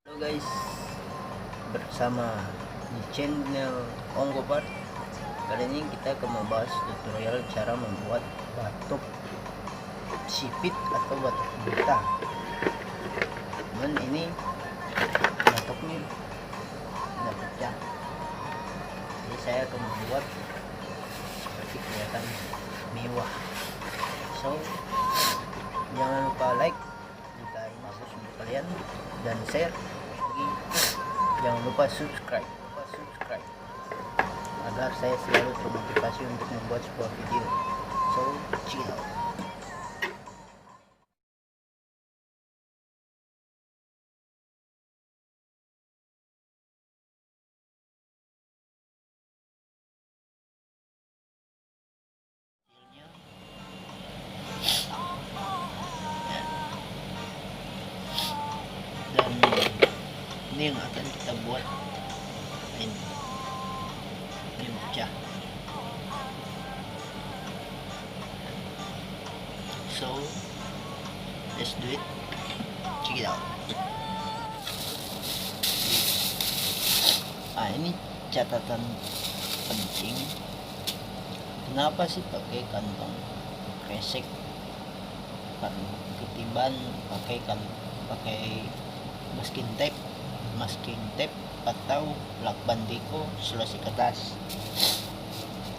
Halo guys, bersama di channel Onggobar. Kali ini kita akan membahas tutorial cara membuat batok sipit atau batok buta. Cuman ini batoknya udah pecah, jadi saya akan membuat seperti kelihatan mewah. So jangan lupa like jika ini bagus untuk kalian, dan share. Jangan lupa subscribe agar saya selalu termotivasi untuk membuat sebuah video. So chill. Dan ini yang akan kita buat. Ini pecah. So let's do it. Check it out. Ini catatan penting. Kenapa sih pakai kantong kresek? Karena ketiban pakai masking tape atau lakban deko selesai kertas,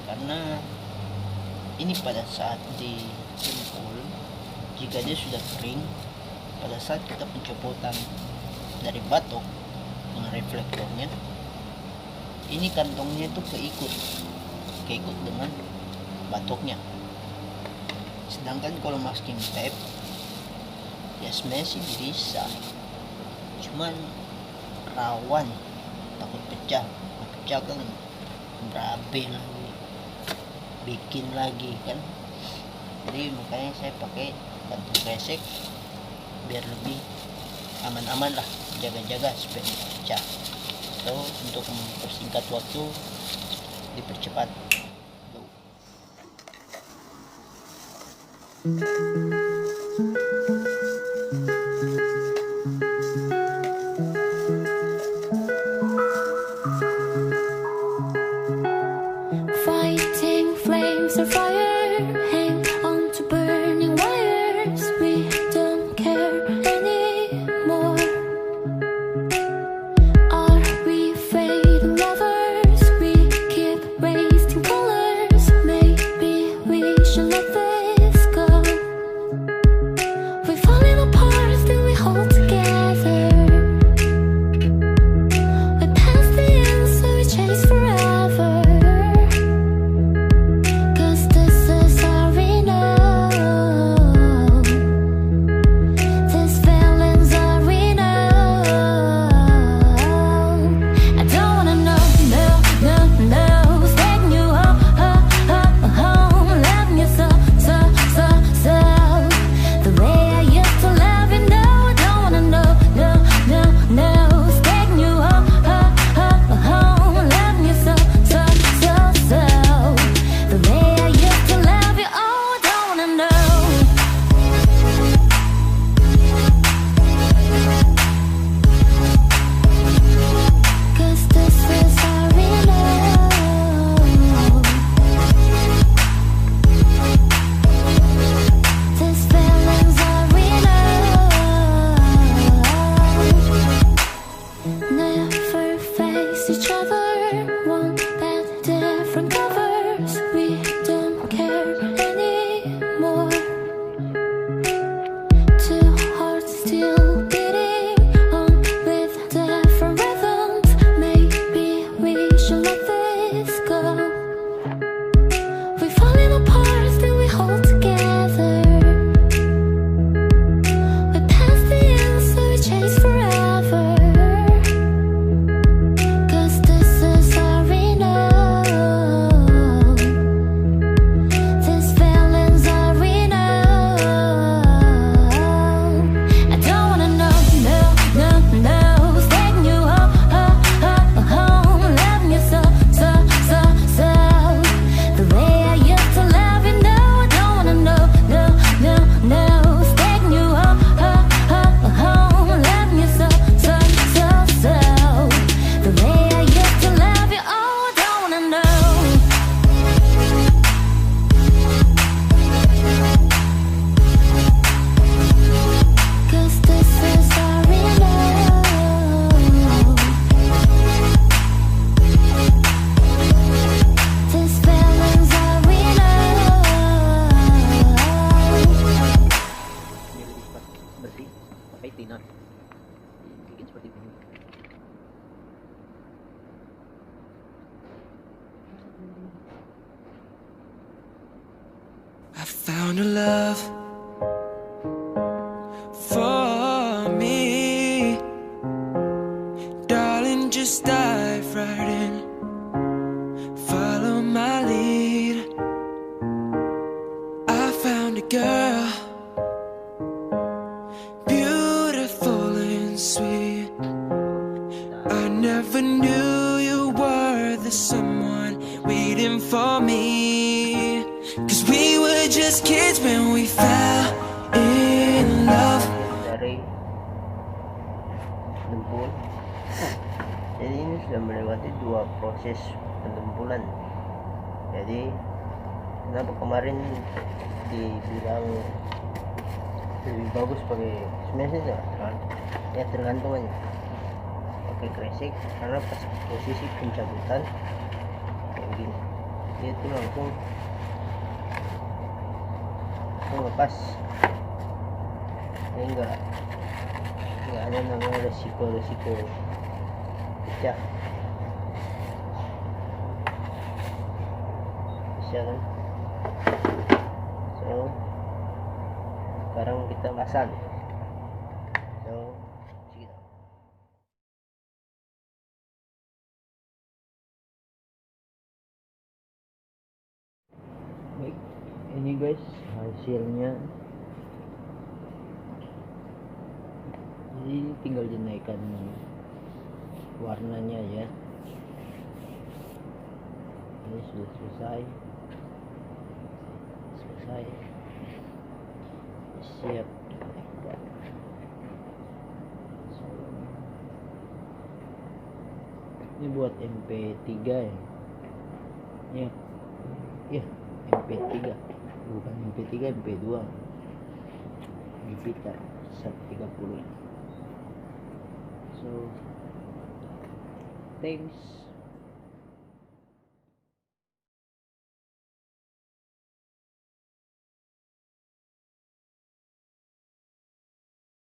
karena ini pada saat dempul, jika dia sudah kering, pada saat kita pencopotan dari batok dengan reflektornya, ini kantongnya itu keikut dengan batoknya. Sedangkan kalau masking tape ya sebenarnya sih bisa, cuman rawan takut pecah kan berabe lagi, bikin lagi kan. Jadi makanya saya pakai kantong kresek biar lebih aman-aman lah, jaga-jaga supaya tidak pecah. So untuk mempersingkat waktu, dipercepat. Go. Fighting flames of fire, hang on to burning wires. We don't care anymore. Are we fading lovers? We keep wasting colors. Maybe we should let this go. We're falling apart, still we hold together. We're past the end, so we chase forever. kind of love for me. Darling, just dive right in, follow my lead. I found a girl, beautiful and sweet. I never knew you were the someone waiting for me. 'Cause we were just kids when we fell in love. Dari dempul. Jadi ini sudah melewati 2 proses pendempulan. Jadi kenapa kemarin dibilang lebih bagus pakai, sebenarnya ya tergantung aja pakai kresek, karena pas posisi pencabutan kayak gini dia tuh langsung lepas, ini enggak ada namanya resiko pecah, bisa kan. So sekarang kita pasang. So kita baik, ini guys hasilnya. Jadi tinggal dinaikkan warnanya ya. Ini sudah selesai, siap dinaikkan. Ini buat MP3 ya. Ya, MP3 bukan MP3, MP2 Vita 130. So thanks.